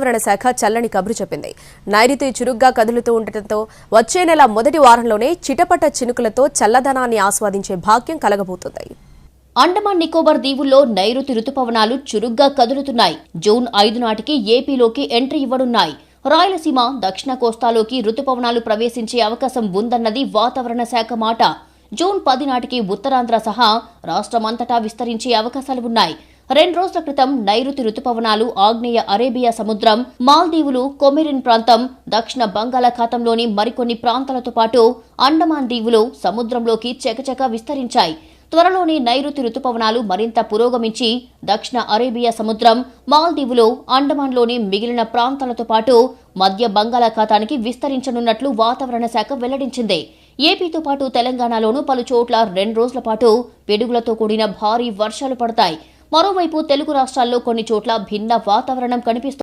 వాతావరణ శాఖ చల్లని కబురు చెప్పింది. నైరుతి చురుగ్గా కదులుతూ ఉండటంతో వచ్చే నెల మొదటి వారంలోనే చిటపట చినుకులతో చల్లదనాన్ని ఆస్వాదించే భాగ్యం కలగబోతుంది. అండమాన్ నికోబార్ దీవుల్లో నైరుతి రుతుపవనాలు చురుగ్గా కదులుతున్నాయి. జూన్ 5 నాటికి ఏపీలోకి ఎంట్రీ ఇవ్వనున్నాయి. రాయలసీమ, దక్షిణ కోస్తాలోకి రుతుపవనాలు ప్రవేశించే అవకాశం ఉందన్నది వాతావరణ శాఖ మాట. జూన్ 10 నాటికి ఉత్తరాంధ్ర సహా రాష్ట్రమంతటా విస్తరించే అవకాశాలు ఉన్నాయి. 2 రోజుల క్రితం నైరుతి రుతుపవనాలు ఆగ్నేయ అరేబియా సముద్రం, మాల్దీవులు, కొమెరిన్ ప్రాంతం, దక్షిణ బంగాళాఖాతంలోని మరికొన్ని ప్రాంతాలతో పాటు అండమాన్ దీవులు సముద్రంలోకి చకచకా విస్తరించాయి. త్వరలోనే నైరుతి రుతుపవనాలు మరింత పురోగమించి దక్షిణ అరేబియా సముద్రం, మాల్దీవులు, అండమాన్లోని మిగిలిన ప్రాంతాలతో పాటు మధ్య బంగాళాఖాతానికి విస్తరించనున్నట్లు వాతావరణ శాఖ వెల్లడించింది. ఏపీతో పాటు తెలంగాణలోనూ పలు చోట్ల 2 రోజుల పాటు పిడుగులతో కూడిన భారీ వర్షాలు పడతాయి. మరోవైపు తెలుగు రాష్ట్రాల్లో కొన్ని చోట్ల భిన్న వాతావరణం కనిపిస్తుంది.